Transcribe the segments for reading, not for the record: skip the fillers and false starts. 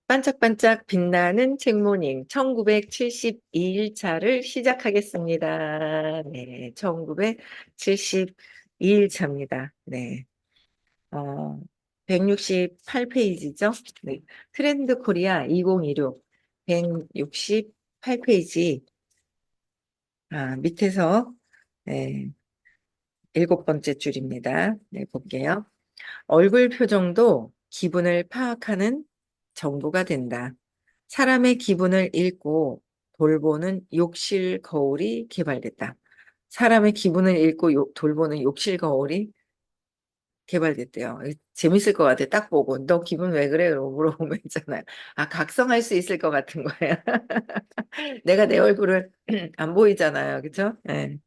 반짝반짝 빛나는 책모닝 1972일차를 시작하겠습니다. 네, 1972일차입니다. 네, 어, 168페이지죠? 네, 트렌드 코리아 2016 168페이지 밑에서 네, 일곱 번째 줄입니다. 네, 볼게요. 얼굴 표정도 기분을 파악하는 정보가 된다. 사람의 기분을 읽고 돌보는 욕실 거울이 개발됐다. 사람의 기분을 읽고 돌보는 욕실 거울이 개발됐대요. 재밌을 것 같아. 딱 보고 너 기분 왜 그래? 라고 물어보면 있잖아요. 아, 각성할 수 있을 것 같은 거예요. 내가 내 얼굴을 안 보이잖아요. 그렇죠? 네.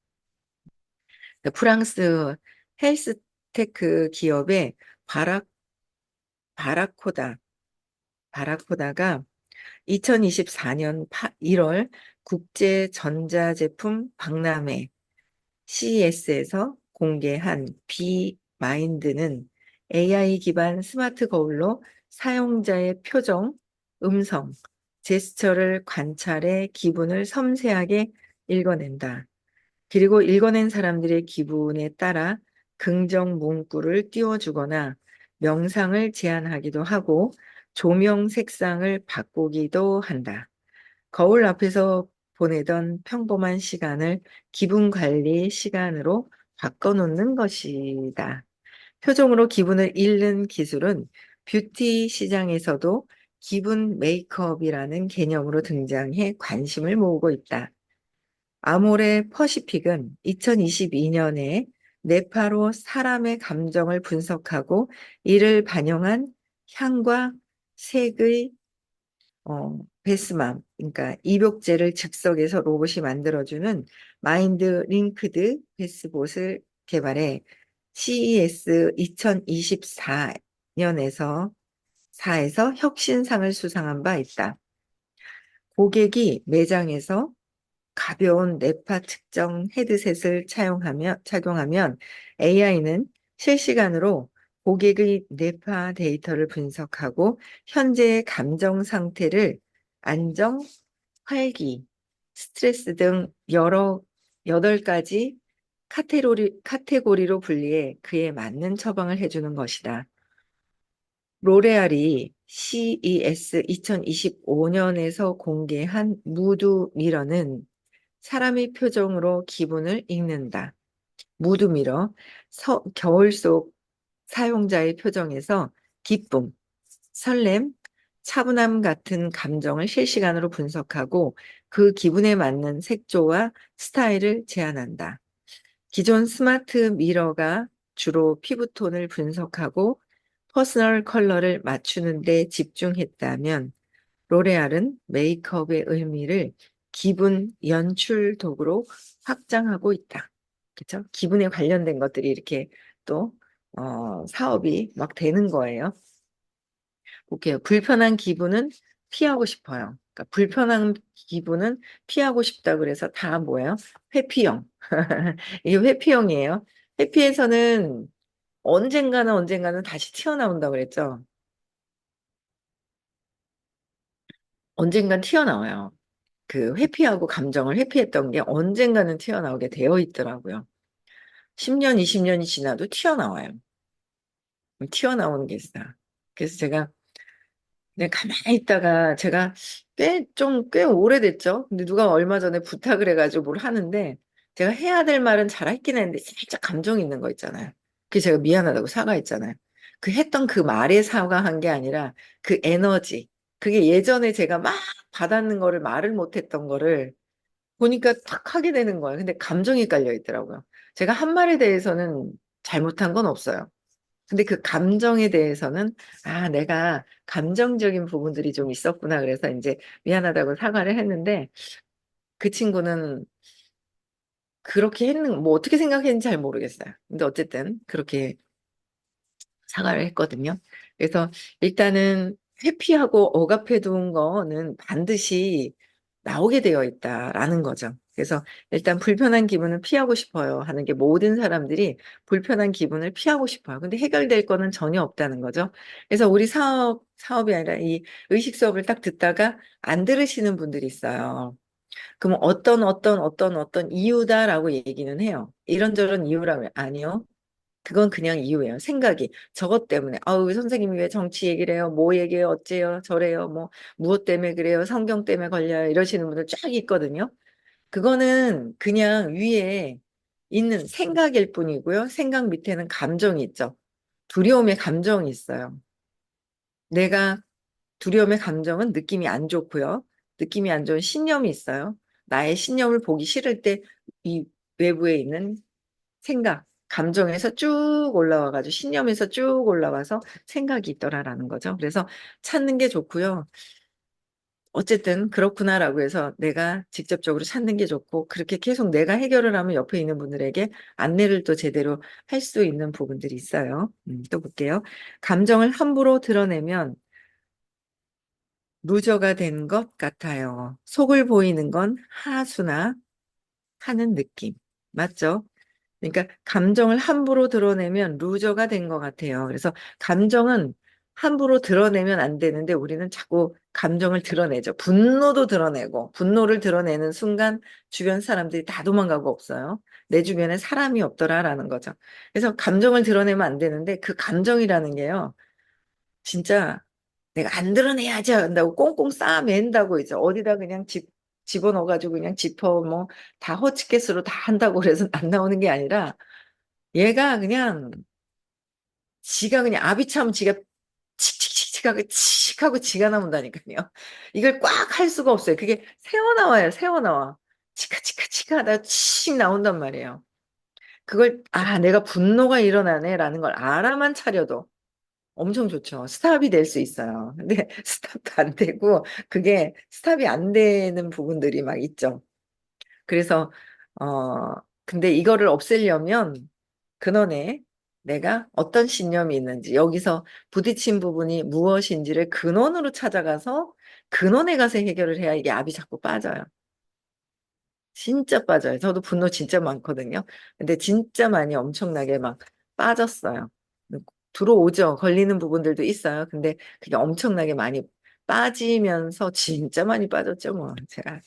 프랑스 헬스테크 기업의 바라 바라코다 바라코다가 2024년 1월 국제 전자제품 박람회 CES에서 공개한 비마인드는 AI 기반 스마트 거울로 사용자의 표정, 음성, 제스처를 관찰해 기분을 섬세하게 읽어낸다. 그리고 읽어낸 사람들의 기분에 따라 긍정 문구를 띄워주거나 명상을 제안하기도 하고 조명 색상을 바꾸기도 한다. 거울 앞에서 보내던 평범한 시간을 기분 관리 시간으로 바꿔놓는 것이다. 표정으로 기분을 읽는 기술은 뷰티 시장에서도 기분 메이크업이라는 개념으로 등장해 관심을 모으고 있다. 아모레 퍼시픽은 2022년에 뇌파로 사람의 감정을 분석하고 이를 반영한 향과 색의 베스맘, 그러니까 입욕제를 즉석에서 로봇이 만들어주는 마인드 링크드 베스봇을 개발해 CES 2024년에서 4에서 혁신상을 수상한 바 있다. 고객이 매장에서 가벼운 뇌파 측정 헤드셋을 착용하면 AI는 실시간으로 고객의 뇌파 데이터를 분석하고 현재의 감정 상태를 안정, 활기, 스트레스 등 여러 8가지 카테고리로 분리해 그에 맞는 처방을 해주는 것이다. 로레알이 CES 2025년에서 공개한 무드 미러는 사람의 표정으로 기분을 읽는다. 무드 미러, 겨울 속 사용자의 표정에서 기쁨, 설렘, 차분함 같은 감정을 실시간으로 분석하고 그 기분에 맞는 색조와 스타일을 제안한다. 기존 스마트 미러가 주로 피부톤을 분석하고 퍼스널 컬러를 맞추는 데 집중했다면 로레알은 메이크업의 의미를 기분 연출 도구로 확장하고 있다. 그렇죠? 기분에 관련된 것들이 이렇게 또 사업이 막 되는 거예요. 볼게요. 불편한 기분은 피하고 싶어요. 그러니까 불편한 기분은 피하고 싶다 그래서 다 뭐예요? 회피형. 이게 회피형이에요. 회피에서는 언젠가는 다시 튀어나온다고 그랬죠. 언젠간 튀어나와요. 그 회피하고 감정을 회피했던 게 언젠가는 튀어나오게 되어 있더라고요. 10년, 20년이 지나도 튀어나와요. 튀어나오는 게 있어요. 그래서 제가 그냥 가만히 있다가 제가 꽤 오래됐죠. 근데 누가 얼마 전에 부탁을 해가지고 뭘 하는데 제가 해야 될 말은 잘 했긴 했는데 살짝 감정이 있는 거 있잖아요. 그래서 제가 미안하다고 사과했잖아요. 그 했던 그 말에 사과한 게 아니라 그 에너지. 그게 예전에 제가 막 받았는 거를 말을 못했던 거를 보니까 탁 하게 되는 거예요. 근데 감정이 깔려 있더라고요. 제가 한 말에 대해서는 잘못한 건 없어요. 근데 그 감정에 대해서는 내가 감정적인 부분들이 좀 있었구나. 그래서 이제 미안하다고 사과를 했는데 그 친구는 그렇게 뭐 어떻게 생각했는지 잘 모르겠어요. 근데 어쨌든 그렇게 사과를 했거든요. 그래서 일단은 회피하고 억압해 둔 거는 반드시 나오게 되어 있다라는 거죠. 그래서 일단 불편한 기분을 피하고 싶어요 하는 게 모든 사람들이 불편한 기분을 피하고 싶어요. 근데 해결될 거는 전혀 없다는 거죠. 그래서 우리 사업이 아니라 이 의식 수업을 딱 듣다가 안 들으시는 분들이 있어요. 그럼 어떤 이유다라고 얘기는 해요. 이런저런 이유라고 해요. 아니요. 그건 그냥 이유예요. 생각이. 저것 때문에. 아우, 선생님이 왜 정치 얘기를 해요? 뭐 얘기해요? 어째요? 저래요? 뭐, 무엇 때문에 그래요? 성경 때문에 걸려요? 이러시는 분들 쫙 있거든요. 그거는 그냥 위에 있는 생각일 뿐이고요. 생각 밑에는 감정이 있죠. 두려움의 감정이 있어요. 내가 두려움의 감정은 느낌이 안 좋고요. 느낌이 안 좋은 신념이 있어요. 나의 신념을 보기 싫을 때 이 외부에 있는 생각, 감정에서 쭉 올라와가지고 신념에서 쭉 올라와서 생각이 있더라라는 거죠. 그래서 찾는 게 좋고요. 어쨌든 그렇구나라고 해서 내가 직접적으로 찾는 게 좋고 그렇게 계속 내가 해결을 하면 옆에 있는 분들에게 안내를 또 제대로 할 수 있는 부분들이 있어요. 또 볼게요. 감정을 함부로 드러내면 루저가 된 것 같아요. 속을 보이는 건 하수나 하는 느낌. 맞죠? 그러니까 감정을 함부로 드러내면 루저가 된 것 같아요. 그래서 감정은 함부로 드러내면 안 되는데 우리는 자꾸 감정을 드러내죠. 분노도 드러내고 분노를 드러내는 순간 주변 사람들이 다 도망가고 없어요. 내 주변에 사람이 없더라라는 거죠. 그래서 감정을 드러내면 안 되는데 그 감정이라는 게요. 진짜 내가 안 드러내야지 한다고 꽁꽁 싸맨다고 이제 어디다 그냥 집어넣어가지고 그냥 지퍼 뭐 다 허치켓으로 다 한다고 그래서 안 나오는 게 아니라 얘가 그냥 지가 그냥 아비참 지가 칙칙칙칙하고 칙하고 지가 나온다니까요. 이걸 꽉 할 수가 없어요. 그게 새어나와요. 새어나와. 치카치카치카 하다가 칙 나온단 말이에요. 그걸 아 내가 분노가 일어나네라는 걸 알아만 차려도 엄청 좋죠. 스탑이 될 수 있어요. 근데 스탑도 안 되고 그게 스탑이 안 되는 부분들이 막 있죠. 그래서 근데 이거를 없애려면 근원에 내가 어떤 신념이 있는지 여기서 부딪힌 부분이 무엇인지를 근원으로 찾아가서 근원에 가서 해결을 해야 이게 압이 자꾸 빠져요. 진짜 빠져요. 저도 분노 진짜 많거든요. 근데 진짜 많이 엄청나게 막 빠졌어요. 들어오죠. 걸리는 부분들도 있어요. 근데 그게 엄청나게 많이 빠지면서 진짜 많이 빠졌죠. 뭐 제가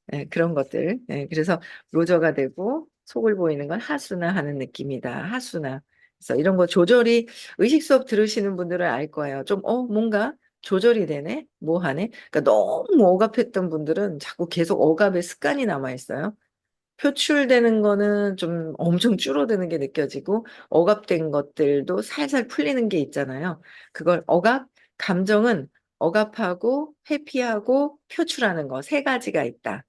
네, 그런 것들. 네, 그래서 로저가 되고 속을 보이는 건 하수나 하는 느낌이다. 하수나. 그래서 이런 거 조절이 의식 수업 들으시는 분들은 알 거예요. 좀 뭔가 조절이 되네. 뭐 하네. 그러니까 너무 억압했던 분들은 자꾸 계속 억압의 습관이 남아 있어요. 표출되는 거는 좀 엄청 줄어드는 게 느껴지고 억압된 것들도 살살 풀리는 게 있잖아요. 그걸 감정은 억압하고 회피하고 표출하는 거 세 가지가 있다.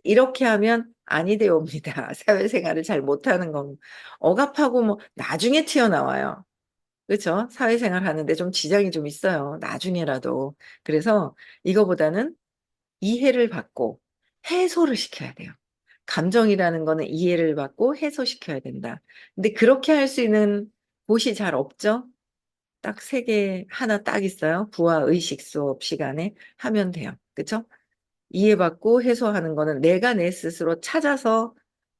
이렇게 하면 아니 되옵니다. 사회생활을 잘 못하는 건 억압하고 뭐 나중에 튀어나와요. 그렇죠? 사회생활 하는데 좀 지장이 좀 있어요. 나중에라도. 그래서 이거보다는 이해를 받고 해소를 시켜야 돼요. 감정이라는 거는 이해를 받고 해소시켜야 된다. 근데 그렇게 할 수 있는 곳이 잘 없죠? 딱 세 개, 하나 딱 있어요. 부와 의식 수업 시간에 하면 돼요. 그렇죠? 이해받고 해소하는 거는 내가 내 스스로 찾아서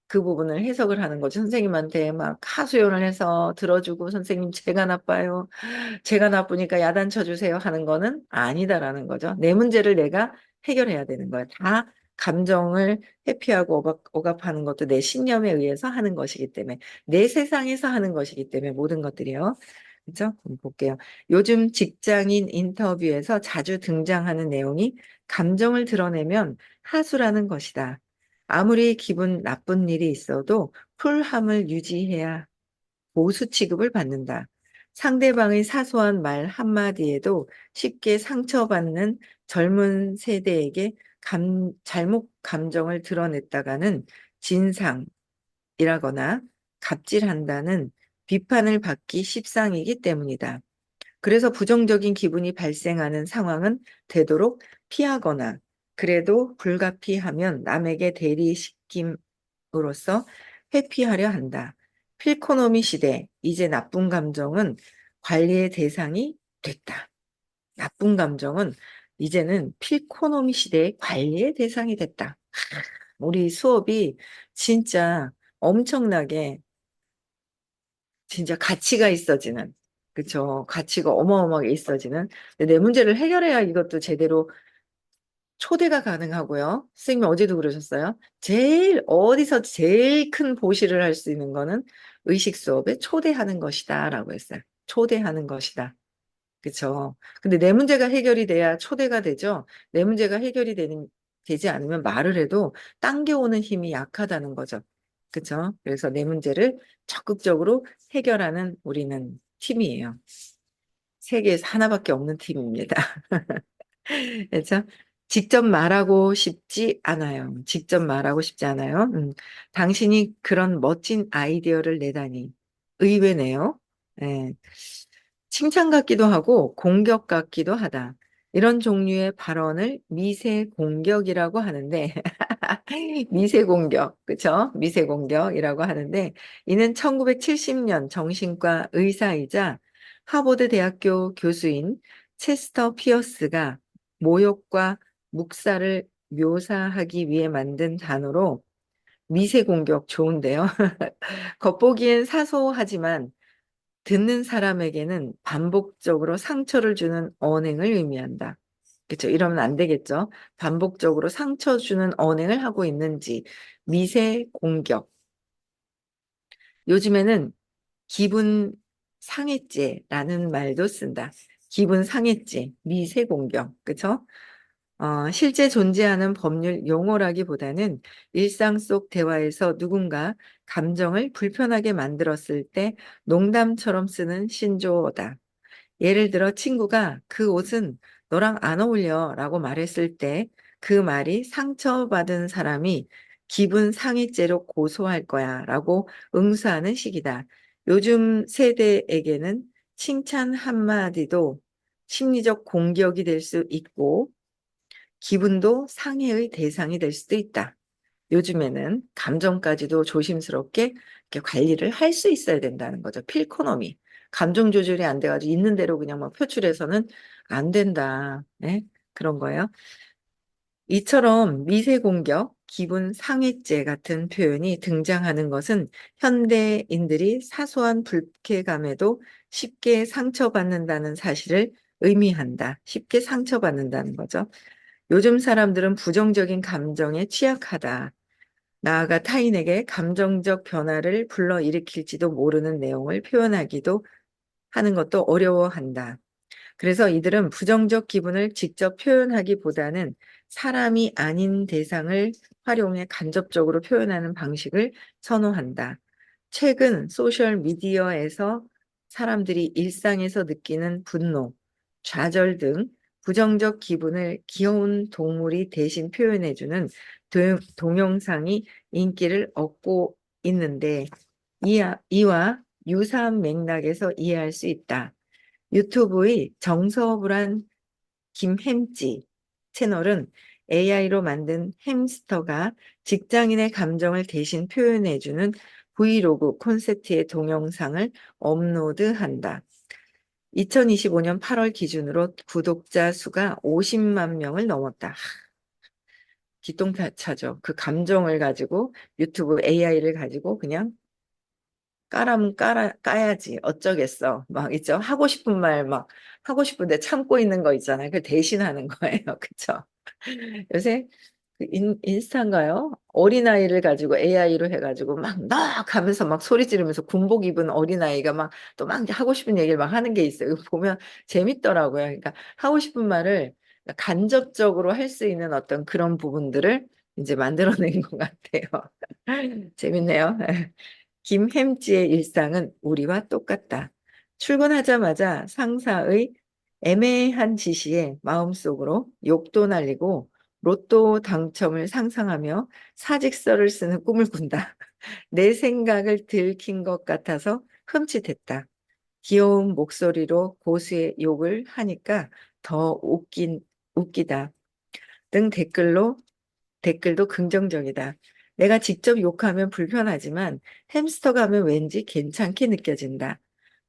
그 부분을 해석을 하는 거죠. 선생님한테 막 하소연을 해서 들어주고 선생님 제가 나빠요. 제가 나쁘니까 야단 쳐주세요 하는 거는 아니다라는 거죠. 내 문제를 내가 해결해야 되는 거예요. 다 감정을 회피하고 억압하는 것도 내 신념에 의해서 하는 것이기 때문에 내 세상에서 하는 것이기 때문에 모든 것들이요. 그죠? 볼게요. 요즘 직장인 인터뷰에서 자주 등장하는 내용이 감정을 드러내면 하수라는 것이다. 아무리 기분 나쁜 일이 있어도 쿨함을 유지해야 보수 취급을 받는다. 상대방의 사소한 말 한마디에도 쉽게 상처받는 젊은 세대에게 잘못 감정을 드러냈다가는 진상이라거나 갑질한다는 비판을 받기 십상이기 때문이다. 그래서 부정적인 기분이 발생하는 상황은 되도록 피하거나 그래도 불가피하면 남에게 대리시킴으로써 회피하려 한다. 필코노미 시대, 이제 나쁜 감정은 관리의 대상이 됐다. 나쁜 감정은 이제는 필코노미 시대의 관리의 대상이 됐다. 우리 수업이 진짜 엄청나게 진짜 가치가 있어지는, 그쵸? 가치가 어마어마하게 있어지는. 근데 내 문제를 해결해야 이것도 제대로 초대가 가능하고요. 선생님이 어제도 그러셨어요. 어디서 제일 큰 보시를 할 수 있는 거는 의식 수업에 초대하는 것이다 라고 했어요. 초대하는 것이다. 그쵸? 근데 내 문제가 해결이 돼야 초대가 되죠. 내 문제가 되지 않으면 말을 해도 당겨오는 힘이 약하다는 거죠. 그쵸? 그래서 내 문제를 적극적으로 해결하는 우리는 팀이에요. 세계에서 하나밖에 없는 팀입니다. 그렇죠? 직접 말하고 싶지 않아요. 직접 말하고 싶지 않아요. 당신이 그런 멋진 아이디어를 내다니 의외네요. 예. 칭찬 같기도 하고 공격 같기도 하다. 이런 종류의 발언을 미세 공격이라고 하는데 미세 공격, 그쵸? 미세 공격이라고 하는데 이는 1970년 정신과 의사이자 하버드 대학교 교수인 체스터 피어스가 모욕과 묵사를 묘사하기 위해 만든 단어로 미세 공격 좋은데요. 겉보기엔 사소하지만 듣는 사람에게는 반복적으로 상처를 주는 언행을 의미한다. 그렇죠? 이러면 안 되겠죠? 반복적으로 상처 주는 언행을 하고 있는지 미세 공격. 요즘에는 기분 상해죄라는 말도 쓴다. 기분 상해죄, 미세 공격. 그렇죠? 실제 존재하는 법률 용어라기보다는 일상 속 대화에서 누군가 감정을 불편하게 만들었을 때 농담처럼 쓰는 신조어다. 예를 들어 친구가 그 옷은 너랑 안 어울려 라고 말했을 때 그 말이 상처받은 사람이 기분 상해죄로 고소할 거야 라고 응수하는 식이다. 요즘 세대에게는 칭찬 한마디도 심리적 공격이 될 수 있고 기분도 상해의 대상이 될 수도 있다. 요즘에는 감정까지도 조심스럽게 이렇게 관리를 할 수 있어야 된다는 거죠. 필코노미. 감정 조절이 안 돼가지고 있는 대로 그냥 막 표출해서는 안 된다. 네? 그런 거예요. 이처럼 미세 공격, 기분 상해죄 같은 표현이 등장하는 것은 현대인들이 사소한 불쾌감에도 쉽게 상처받는다는 사실을 의미한다. 쉽게 상처받는다는 거죠. 요즘 사람들은 부정적인 감정에 취약하다. 나아가 타인에게 감정적 변화를 불러일으킬지도 모르는 내용을 표현하기도 하는 것도 어려워한다. 그래서 이들은 부정적 기분을 직접 표현하기보다는 사람이 아닌 대상을 활용해 간접적으로 표현하는 방식을 선호한다. 최근 소셜 미디어에서 사람들이 일상에서 느끼는 분노, 좌절 등 부정적 기분을 귀여운 동물이 대신 표현해주는 동영상이 인기를 얻고 있는데 이와 유사한 맥락에서 이해할 수 있다. 유튜브의 정서불안 김햄찌 채널은 AI로 만든 햄스터가 직장인의 감정을 대신 표현해주는 브이로그 콘셉트의 동영상을 업로드한다. 2025년 8월 기준으로 구독자 수가 50만 명을 넘었다. 기똥차죠. 그 감정을 가지고 유튜브 AI를 가지고 그냥 까라면 까야지. 어쩌겠어. 막 있죠. 하고 싶은 말 막 하고 싶은데 참고 있는 거 있잖아요. 그 대신하는 거예요. 그쵸? 요새 그 인스타인가요? 어린아이를 가지고 AI로 해가지고 막 넉 하면서 막 소리 지르면서 군복 입은 어린아이가 막 또 막 하고 싶은 얘기를 막 하는 게 있어요. 이거 보면 재밌더라고요. 그러니까 하고 싶은 말을 간접적으로 할 수 있는 어떤 그런 부분들을 이제 만들어낸 것 같아요. 재밌네요. 김햄지의 일상은 우리와 똑같다. 출근하자마자 상사의 애매한 지시에 마음속으로 욕도 날리고 로또 당첨을 상상하며 사직서를 쓰는 꿈을 꾼다. 내 생각을 들킨 것 같아서 흠칫했다. 귀여운 목소리로 고수의 욕을 하니까 더 웃기다. 등 댓글도 긍정적이다. 내가 직접 욕하면 불편하지만 햄스터가 하면 왠지 괜찮게 느껴진다.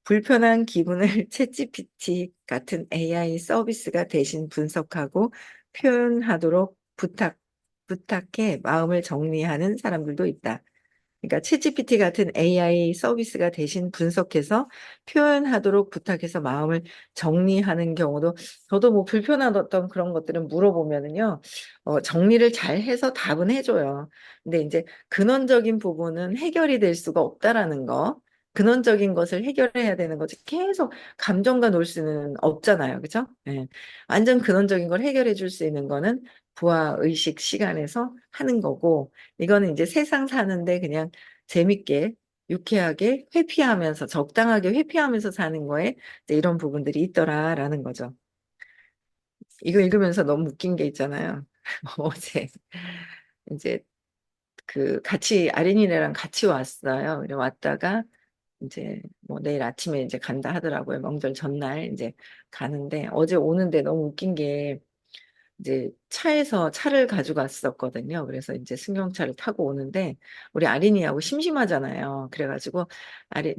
불편한 기분을 챗GPT 같은 AI 서비스가 대신 분석하고 표현하도록 부탁해 마음을 정리하는 사람들도 있다. 그러니까 챗GPT 같은 AI 서비스가 대신 분석해서 표현하도록 부탁해서 마음을 정리하는 경우도 저도 뭐 불편하던 그런 것들은 물어보면은요, 정리를 잘 해서 답은 해줘요. 근데 이제 근원적인 부분은 해결이 될 수가 없다라는 거, 근원적인 것을 해결해야 되는 거지. 계속 감정과 놀 수는 없잖아요. 그죠? 예. 완전 근원적인 걸 해결해 줄 수 있는 거는 부하 의식 시간에서 하는 거고, 이거는 이제 세상 사는데 그냥 재밌게, 유쾌하게, 회피하면서, 적당하게 회피하면서 사는 거에 이제 이런 부분들이 있더라라는 거죠. 이거 읽으면서 너무 웃긴 게 있잖아요. 어제 이제 그 같이 아린이네랑 같이 왔어요. 그래 왔다가 이제 뭐 내일 아침에 이제 간다 하더라고요. 명절 전날 이제 가는데 어제 오는데 너무 웃긴 게 이제 차에서 차를 가져갔었거든요. 그래서 이제 승용차를 타고 오는데 우리 아린이하고 심심하잖아요. 그래가지고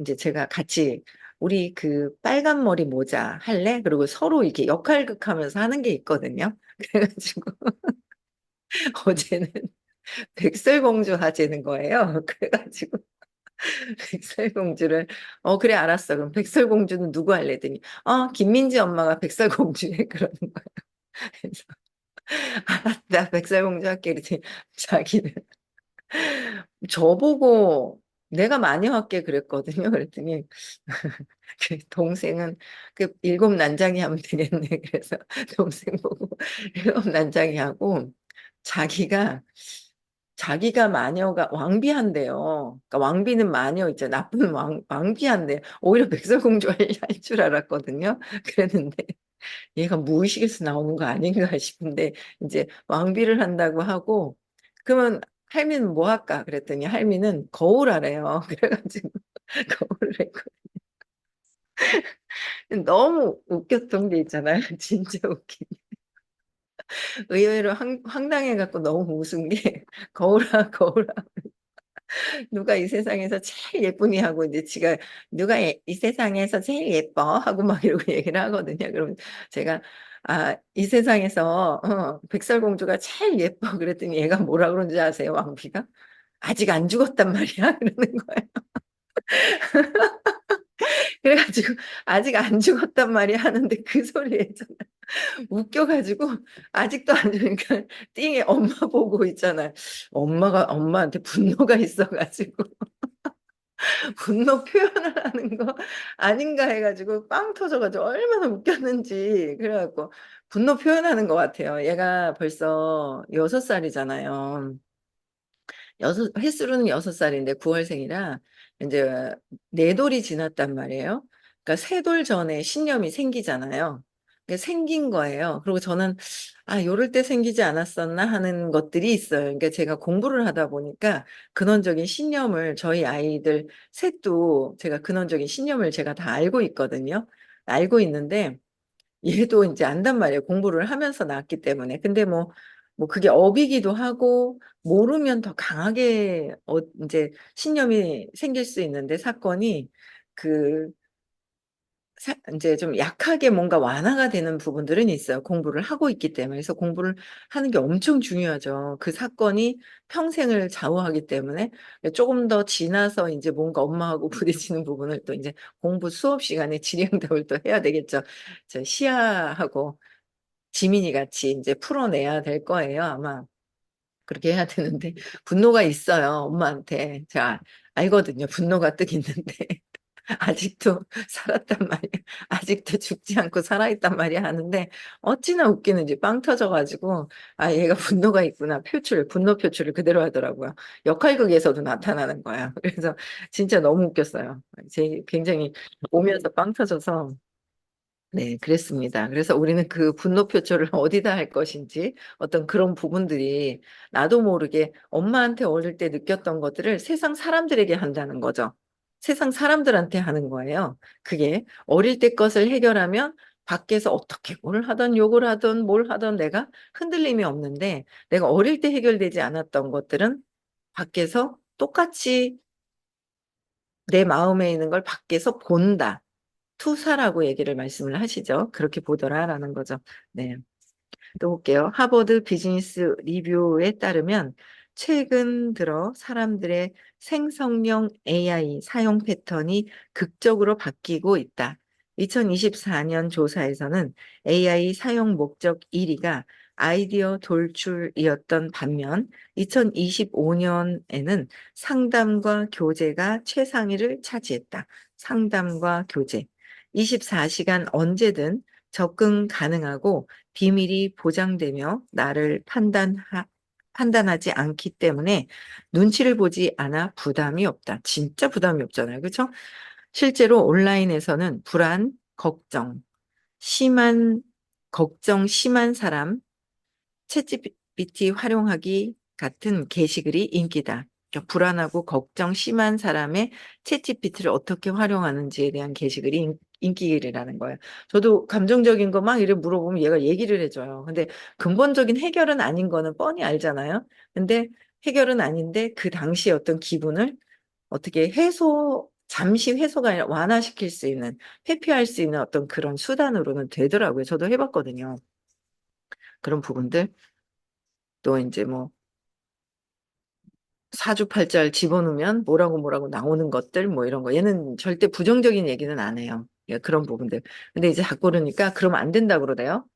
이제 제가 같이 우리 그 빨간 머리 모자 할래? 그리고 서로 이렇게 역할극하면서 하는 게 있거든요. 그래가지고 어제는 백설공주 하재는 거예요. 그래가지고 백설공주를 그래 알았어. 그럼 백설공주는 누구 할래? 더니 김민지 엄마가 백설공주해 그러는 거예요. 그래서 나 백설공주 할게 이랬더니 자기는 저보고 내가 많이 할게 그랬거든요. 그랬더니 그 동생은 그 일곱 난장이 하면 되겠네. 그래서 동생 보고 일곱 난장이 하고 자기가 자기가 마녀가 왕비한대요. 그러니까 왕비는 마녀 있죠. 나쁜 왕비한대. 오히려 백설공주 할 줄 알았거든요. 그랬는데 얘가 무의식에서 나오는 거 아닌가 싶은데 이제 왕비를 한다고 하고 그러면 할미는 뭐 할까 그랬더니 할미는 거울 하래요. 그래가지고 거울을 했고 너무 웃겼던 게 있잖아요. 진짜 웃긴. 의외로 황당해갖고 너무 웃은 게 거울아 거울아 누가 이 세상에서 제일 예쁘니 하고 이제 지가 누가 이 세상에서 제일 예뻐 하고 막 이러고 얘기를 하거든요. 그러면 제가 이 세상에서 백설공주가 제일 예뻐 그랬더니 얘가 뭐라 그런지 아세요? 왕비가 아직 안 죽었단 말이야 그러는 거예요. 그래가지고 아직 안 죽었단 말이야 하는데 그 소리에 웃겨가지고 아직도 안 죽으니까 띵에 엄마 보고 있잖아요. 엄마가 엄마한테 분노가 있어가지고 분노 표현을 하는 거 아닌가 해가지고 빵 터져가지고 얼마나 웃겼는지 그래갖고 분노 표현하는 것 같아요. 얘가 벌써 6살이잖아요. 횟수로는 6살인데 9월생이라 이제 네 돌이 지났단 말이에요. 그러니까 세 돌 전에 신념이 생기잖아요. 그게 생긴 거예요. 그리고 저는 요럴 때 생기지 않았었나 하는 것들이 있어요. 그러니까 제가 공부를 하다 보니까 근원적인 신념을 저희 아이들 셋도 제가 근원적인 신념을 제가 다 알고 있거든요. 알고 있는데 얘도 이제 안단 말이에요. 공부를 하면서 낳았기 때문에. 근데 뭐 그게 업이기도 하고, 모르면 더 강하게, 이제 신념이 생길 수 있는데, 사건이, 그, 이제 좀 약하게 뭔가 완화가 되는 부분들은 있어요. 공부를 하고 있기 때문에. 그래서 공부를 하는 게 엄청 중요하죠. 그 사건이 평생을 좌우하기 때문에 조금 더 지나서 이제 뭔가 엄마하고 부딪히는 부분을 또 이제 공부 수업 시간에 질의응답을 또 해야 되겠죠. 저 시아하고 지민이 같이 이제 풀어내야 될 거예요. 아마 그렇게 해야 되는데 분노가 있어요. 엄마한테. 제가 알거든요. 분노가 뜨 있는데. 아직도 살았단 말이야. 아직도 죽지 않고 살아있단 말이야 하는데 어찌나 웃기는지 빵 터져가지고 얘가 분노가 있구나. 분노 표출을 그대로 하더라고요. 역할극에서도 나타나는 거야. 그래서 진짜 너무 웃겼어요. 제 굉장히 오면서 빵 터져서 네, 그랬습니다. 그래서 우리는 그 분노 표출을 어디다 할 것인지 어떤 그런 부분들이 나도 모르게 엄마한테 어릴 때 느꼈던 것들을 세상 사람들에게 한다는 거죠. 세상 사람들한테 하는 거예요. 그게 어릴 때 것을 해결하면 밖에서 어떻게 뭘 하던 욕을 하던 뭘 하던 내가 흔들림이 없는데 내가 어릴 때 해결되지 않았던 것들은 밖에서 똑같이 내 마음에 있는 걸 밖에서 본다. 투사라고 얘기를 말씀을 하시죠. 그렇게 보더라라는 거죠. 네. 또 볼게요. 하버드 비즈니스 리뷰에 따르면 최근 들어 사람들의 생성형 AI 사용 패턴이 극적으로 바뀌고 있다. 2024년 조사에서는 AI 사용 목적 1위가 아이디어 돌출이었던 반면 2025년에는 상담과 교제가 최상위를 차지했다. 상담과 교제. 24시간 언제든 접근 가능하고 비밀이 보장되며 나를 판단하지 않기 때문에 눈치를 보지 않아 부담이 없다. 진짜 부담이 없잖아요. 그렇죠? 실제로 온라인에서는 불안, 심한, 걱정 심한 사람, 챗GPT 활용하기 같은 게시글이 인기다. 그러니까 불안하고 걱정 심한 사람의 챗GPT를 어떻게 활용하는지에 대한 게시글이 인기글이라는 거예요. 저도 감정적인 거 막 이래 물어보면 얘가 얘기를 해줘요. 근데 근본적인 해결은 아닌 거는 뻔히 알잖아요. 근데 해결은 아닌데 그 당시 어떤 기분을 어떻게 잠시 해소가 아니라 완화시킬 수 있는, 회피할 수 있는 어떤 그런 수단으로는 되더라고요. 저도 해봤거든요. 그런 부분들. 또 이제 뭐 사주팔자를 집어넣으면 뭐라고 나오는 것들 뭐 이런 거 얘는 절대 부정적인 얘기는 안 해요. 예, 그런 부분들. 근데 이제 자꾸 그러니까 그러면 안 된다 그러대요.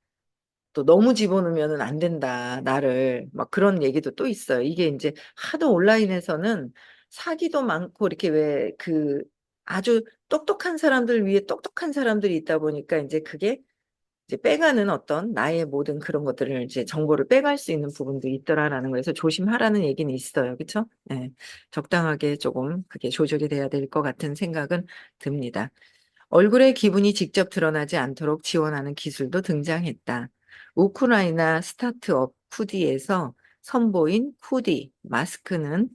또 너무 집어넣으면은 안 된다 나를 막 그런 얘기도 또 있어요. 이게 이제 하도 온라인에서는 사기도 많고 이렇게 왜 그 아주 똑똑한 사람들 위에 똑똑한 사람들이 있다 보니까 이제 그게 이제 빼가는 어떤 나의 모든 그런 것들을 이제 정보를 빼갈 수 있는 부분도 있더라라는 거에서 조심하라는 얘기는 있어요. 그렇죠? 네. 적당하게 조금 그게 조절이 돼야 될 것 같은 생각은 듭니다. 얼굴의 기분이 직접 드러나지 않도록 지원하는 기술도 등장했다. 우크라이나 스타트업 후디에서 선보인 후디 마스크는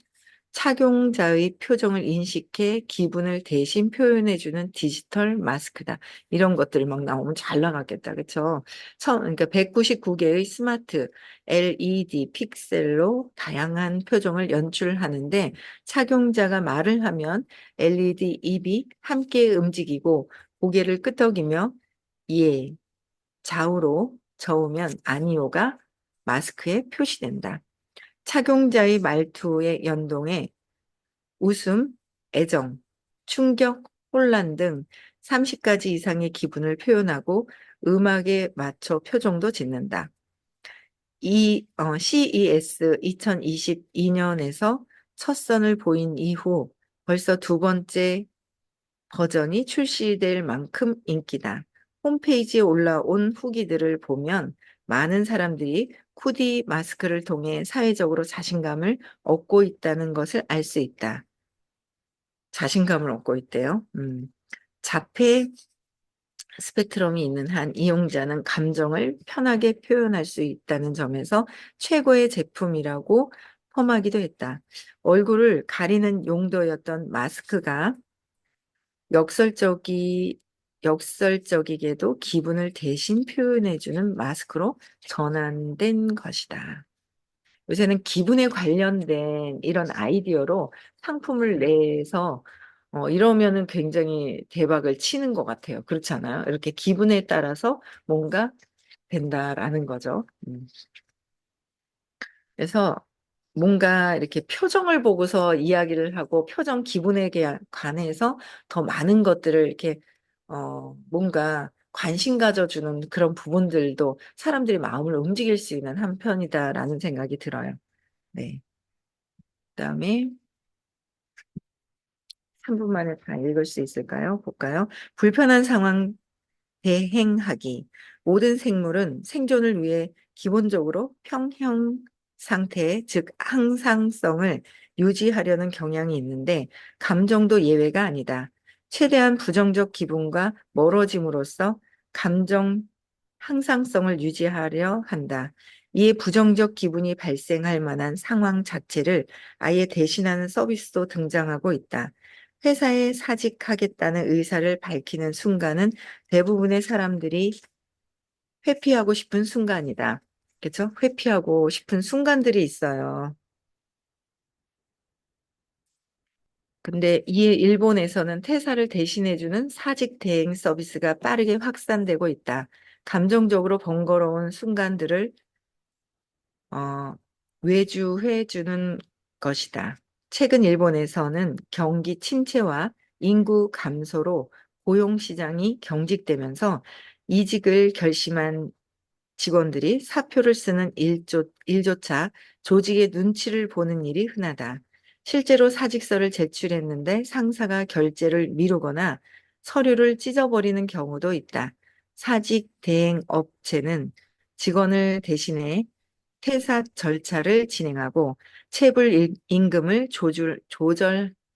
착용자의 표정을 인식해 기분을 대신 표현해주는 디지털 마스크다. 이런 것들이 막 나오면 잘 나갔겠다. 그쵸? 그러니까 199개의 스마트 LED 픽셀로 다양한 표정을 연출하는데 착용자가 말을 하면 LED 입이 함께 움직이고 고개를 끄덕이며 예, 좌우로 저으면 아니오가 마스크에 표시된다. 착용자의 말투에 연동해 웃음, 애정, 충격, 혼란 등 30가지 이상의 기분을 표현하고 음악에 맞춰 표정도 짓는다. CES 2022년에서 첫 선을 보인 이후 벌써 두 번째 버전이 출시될 만큼 인기다. 홈페이지에 올라온 후기들을 보면 많은 사람들이 쿠디 마스크를 통해 사회적으로 자신감을 얻고 있다는 것을 알 수 있다. 자신감을 얻고 있대요. 자폐 스펙트럼이 있는 한 이용자는 감정을 편하게 표현할 수 있다는 점에서 최고의 제품이라고 험하기도 했다. 얼굴을 가리는 용도였던 마스크가 역설적이, 역설적이게도 기분을 대신 표현해주는 마스크로 전환된 것이다. 요새는 기분에 관련된 이런 아이디어로 상품을 내서 이러면은 굉장히 대박을 치는 것 같아요. 그렇지 않아요? 이렇게 기분에 따라서 뭔가 된다라는 거죠. 그래서 뭔가 이렇게 표정을 보고서 이야기를 하고 표정 기분에 관해서 더 많은 것들을 이렇게 뭔가 관심 가져주는 그런 부분들도 사람들이 마음을 움직일 수 있는 한편이다라는 생각이 들어요. 네. 그다음에 3분 만에 다 읽을 수 있을까요? 볼까요? 불편한 상황 대행하기. 모든 생물은 생존을 위해 기본적으로 평형 상태, 즉 항상성을 유지하려는 경향이 있는데 감정도 예외가 아니다. 최대한 부정적 기분과 멀어짐으로써 감정 항상성을 유지하려 한다. 이에 부정적 기분이 발생할 만한 상황 자체를 아예 대신하는 서비스도 등장하고 있다. 회사에 사직하겠다는 의사를 밝히는 순간은 대부분의 사람들이 회피하고 싶은 순간이다. 그렇죠? 회피하고 싶은 순간들이 있어요. 근데 이 일본에서는 퇴사를 대신해주는 사직 대행 서비스가 빠르게 확산되고 있다. 감정적으로 번거로운 순간들을 어, 외주해 주는 것이다. 최근 일본에서는 경기 침체와 인구 감소로 고용시장이 경직되면서 이직을 결심한 직원들이 사표를 쓰는 일조차 조직의 눈치를 보는 일이 흔하다. 실제로 사직서를 제출했는데 상사가 결제를 미루거나 서류를 찢어버리는 경우도 있다. 사직 대행 업체는 직원을 대신해 퇴사 절차를 진행하고 체불 임금을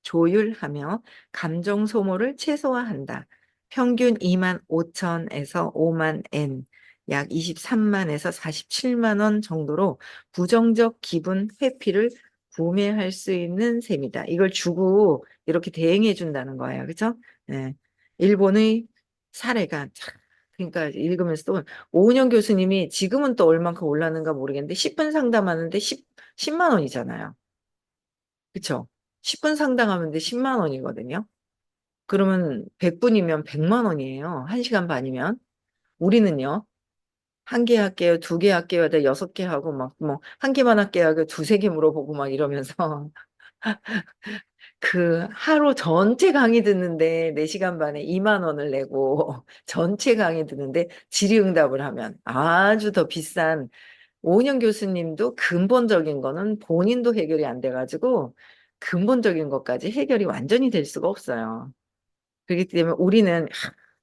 조율하며 감정 소모를 최소화한다. 평균 2만 5천에서 5만 엔, 약 23만에서 47만 원 정도로 부정적 기분 회피를 구매할 수 있는 셈이다. 이걸 주고 이렇게 대행해 준다는 거예요. 그렇죠? 네. 일본의 사례가 참, 그러니까 읽으면서 또 오은영 교수님이 지금은 또 얼만큼 올랐는가 모르겠는데 10분 상담하는데 10만 원이잖아요. 그렇죠? 10분 상담하는데 10만 원이거든요. 그러면 100분이면 100만 원이에요. 1시간 반이면. 우리는요. 한 개 할게요, 두 개 할게요, 네, 여섯 개 하고 막 뭐 한 개만 할게요 하고 두세 개 물어보고 막 이러면서 그 하루 전체 강의 듣는데 4시간 반에 2만 원을 내고 전체 강의 듣는데 질의응답을 하면 아주 더 비싼 오은영 교수님도 근본적인 거는 본인도 해결이 안 돼가지고 근본적인 것까지 해결이 완전히 될 수가 없어요. 그렇기 때문에 우리는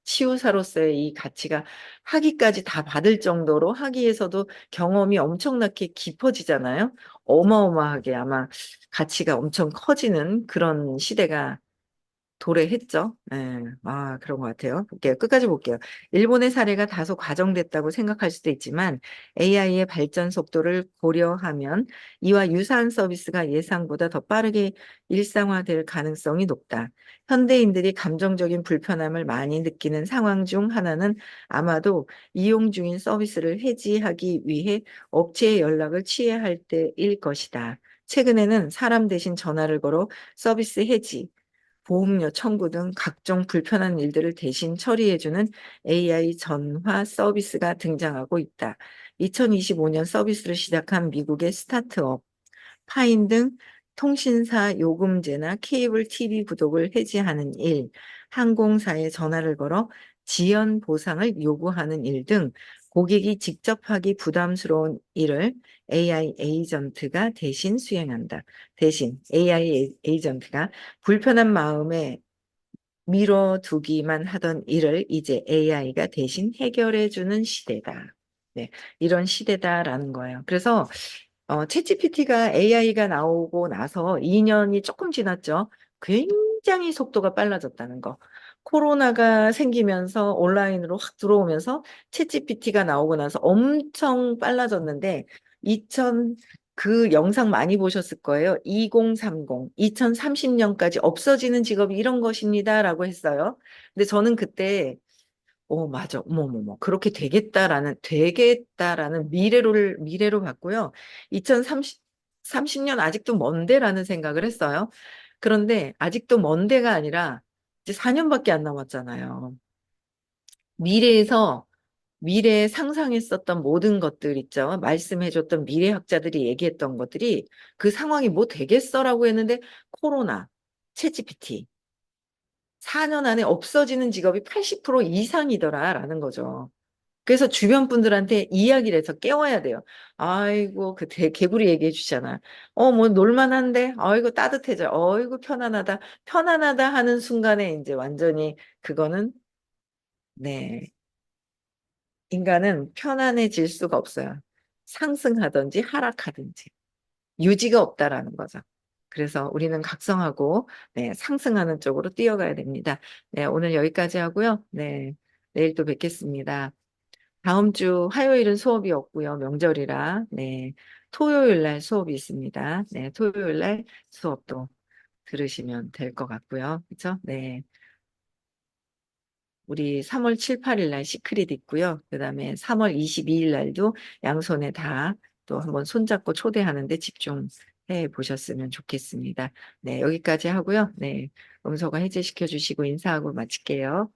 치유사로서의 이 가치가 학위까지 다 받을 정도로 학위에서도 경험이 엄청나게 깊어지잖아요. 어마어마하게 아마 가치가 엄청 커지는 그런 시대가 도래했죠. 예. 아, 그런 것 같아요. 볼게요. 끝까지 볼게요. 일본의 사례가 다소 과정됐다고 생각할 수도 있지만 AI의 발전 속도를 고려하면 이와 유사한 서비스가 예상보다 더 빠르게 일상화될 가능성이 높다. 현대인들이 감정적인 불편함을 많이 느끼는 상황 중 하나는 아마도 이용 중인 서비스를 해지하기 위해 업체에 연락을 취해야 할 때일 것이다. 최근에는 사람 대신 전화를 걸어 서비스 해지, 보험료 청구 등 각종 불편한 일들을 대신 처리해주는 AI 전화 서비스가 등장하고 있다. 2025년 서비스를 시작한 미국의 스타트업, 파인 등 통신사 요금제나 케이블 TV 구독을 해지하는 일, 항공사에 전화를 걸어 지연 보상을 요구하는 일 등 고객이 직접 하기 부담스러운 일을 AI 에이전트가 대신 수행한다. 대신 AI 에이전트가 불편한 마음에 미뤄두기만 하던 일을 이제 AI가 대신 해결해주는 시대다. 네, 이런 시대다라는 거예요. 그래서 챗GPT가 AI가 나오고 나서 2년이 조금 지났죠. 굉장히 속도가 빨라졌다는 거. 코로나가 생기면서 온라인으로 확 들어오면서 챗GPT가 나오고 나서 엄청 빨라졌는데 2000 그 영상 많이 보셨을 거예요. 2030, 2030년까지 없어지는 직업이 이런 것입니다라고 했어요. 근데 저는 그때 맞아. 어머머머. 그렇게 되겠다라는 미래로 봤고요. 2030년 아직도 먼데라는 생각을 했어요. 그런데 아직도 먼데가 아니라 이제 4년밖에 안 남았잖아요. 미래에서 미래에 상상했었던 모든 것들 있죠. 말씀해줬던 미래학자들이 얘기했던 것들이 그 상황이 뭐 되겠어라고 했는데 코로나, 챗GPT, 4년 안에 없어지는 직업이 80% 이상이더라라는 거죠. 그래서 주변 분들한테 이야기를 해서 깨워야 돼요. 아이고, 개구리 얘기해 주잖아. 뭐 놀만한데? 아이고, 따뜻해져. 아이고, 편안하다. 편안하다 하는 순간에 이제 완전히 그거는, 네. 인간은 편안해질 수가 없어요. 상승하든지 하락하든지. 유지가 없다라는 거죠. 그래서 우리는 각성하고, 네, 상승하는 쪽으로 뛰어가야 됩니다. 네, 오늘 여기까지 하고요. 네, 내일 또 뵙겠습니다. 다음 주 화요일은 수업이 없고요. 명절이라. 네. 토요일 날 수업이 있습니다. 네. 토요일 날 수업도 들으시면 될 것 같고요. 그렇죠? 네. 우리 3월 7, 8일 날 시크릿 있고요. 그다음에 3월 22일 날도 양손에 다 또 한번 손잡고 초대하는데 집중해 보셨으면 좋겠습니다. 네, 여기까지 하고요. 네. 음소거 해제시켜 주시고 인사하고 마칠게요.